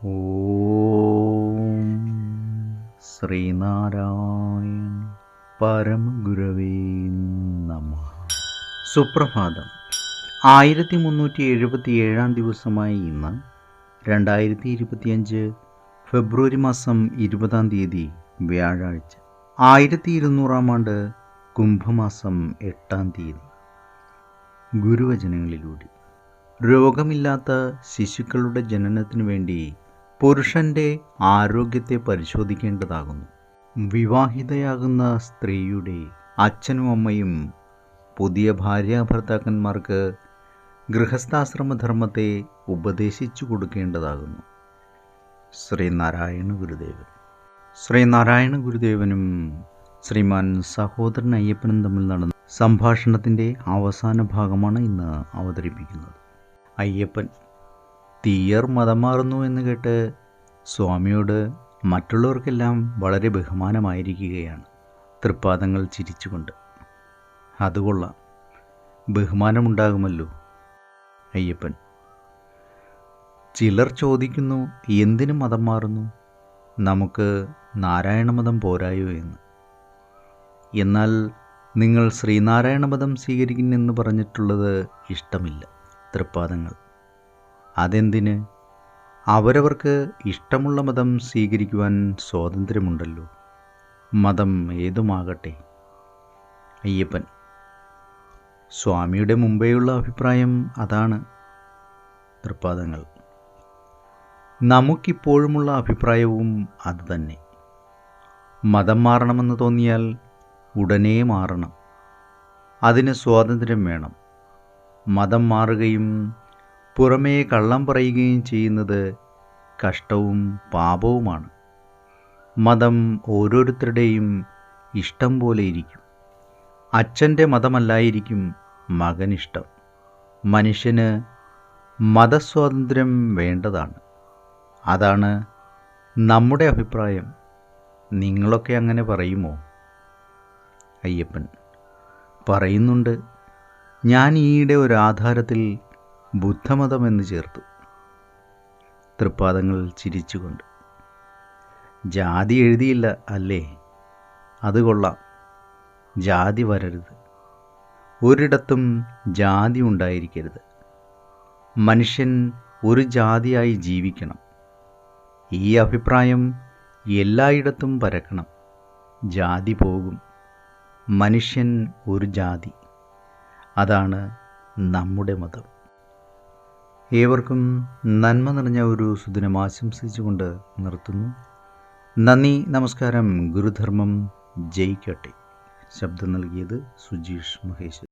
ഓം ശ്രീനാരായണ പരമഗുരവേ നമഃ. സുപ്രഭാതം. 1377 ദിവസമായ ഇന്ന് 2025 ഫെബ്രുവരി മാസം 20 വ്യാഴാഴ്ച, 1200 ആണ്ട് കുംഭമാസം 8 ഗുരുവചനങ്ങളിലൂടെ രോഗമില്ലാത്ത ശിശുക്കളുടെ ജനനത്തിനു വേണ്ടി പുരുഷൻ്റെ ആരോഗ്യത്തെ പരിശോധിക്കേണ്ടതാകുന്നു. വിവാഹിതയാകുന്ന സ്ത്രീയുടെ അച്ഛനും അമ്മയും പുതിയ ഭാര്യാഭർത്താക്കന്മാർക്ക് ഗൃഹസ്ഥാശ്രമധർമ്മത്തെ ഉപദേശിച്ചു കൊടുക്കേണ്ടതാകുന്നു. ശ്രീനാരായണ ഗുരുദേവൻ. ശ്രീനാരായണ ഗുരുദേവനും ശ്രീമാൻ സഹോദരൻ അയ്യപ്പനും തമ്മിൽ നടന്ന സംഭാഷണത്തിൻ്റെ അവസാന ഭാഗമാണ് ഇന്ന് അവതരിപ്പിക്കുന്നത്. അയ്യപ്പൻ തീയർ മതം മാറുന്നു എന്ന് കേട്ട് സ്വാമിയോട് മറ്റുള്ളവർക്കെല്ലാം വളരെ ബഹുമാനമായിരിക്കുകയാണ്. തൃപ്പാദങ്ങൾ ചിരിച്ചുകൊണ്ട്. അതുകൊള്ളാം, ബഹുമാനമുണ്ടാകുമല്ലോ. അയ്യപ്പൻ. ചിലർ ചോദിക്കുന്നു, എന്തിനു മതം മാറുന്നു? നമുക്ക് നാരായണ മതം പോരായോ എന്ന്. എന്നാൽ നിങ്ങൾ ശ്രീനാരായണ മതം സ്വീകരിക്കുന്നെന്ന് പറഞ്ഞിട്ടുള്ളത് ഇഷ്ടമില്ല. തൃപ്പാദങ്ങൾ. അതെന്തിന്? അവരവർക്ക് ഇഷ്ടമുള്ള മതം സ്വീകരിക്കുവാൻ സ്വാതന്ത്ര്യമുണ്ടല്ലോ. മതം ഏതുമാകട്ടെ. അയ്യപ്പൻ. സ്വാമിയുടെ മുമ്പേയുള്ള അഭിപ്രായം അതാണ്. തൃപ്പാദങ്ങൾ. നമുക്കിപ്പോഴുമുള്ള അഭിപ്രായവും അതുതന്നെ. മതം മാറണമെന്ന് തോന്നിയാൽ ഉടനെ മാറണം. അതിന് സ്വാതന്ത്ര്യം വേണം. മതം മാറുകയും പുറമേ കള്ളം പറയുകയും ചെയ്യുന്നത് കഷ്ടവും പാപവുമാണ്. മതം ഓരോരുത്തരുടെയും ഇഷ്ടം പോലെ ഇരിക്കും. അച്ഛൻ്റെ മതമല്ലായിരിക്കും മകനിഷ്ടം. മനുഷ്യന് മതസ്വാതന്ത്ര്യം വേണ്ടതാണ്. അതാണ് നമ്മുടെ അഭിപ്രായം. നിങ്ങളൊക്കെ അങ്ങനെ പറയുമോ? അയ്യപ്പൻ. പറയുന്നുണ്ട്. ഞാൻ ഈയിടെ ഒരു ആധാരത്തിൽ ബുദ്ധമതമെന്ന് ചേർത്തു. തൃപ്പാദങ്ങൾ ചിരിച്ചുകൊണ്ട്. ജാതി എഴുതിയില്ല അല്ലേ? അത് കൊള്ളാം. ജാതി വരരുത്. ഒരിടത്തും ജാതി ഉണ്ടായിരിക്കരുത്. മനുഷ്യൻ ഒരു ജാതിയായി ജീവിക്കണം. ഈ അഭിപ്രായം എല്ലായിടത്തും പരക്കണം. ജാതി പോകും. മനുഷ്യൻ ഒരു ജാതി. അതാണ് നമ്മുടെ മതം. ഏവർക്കും നന്മ നിറഞ്ഞ ഒരു സുദിനം ആശംസിച്ചുകൊണ്ട് നിർത്തുന്നു. നന്ദി, നമസ്കാരം. ഗുരുധർമ്മം ജയിക്കട്ടെ. ശബ്ദം നൽകിയത് സുജീഷ് മഹേശ്വരി.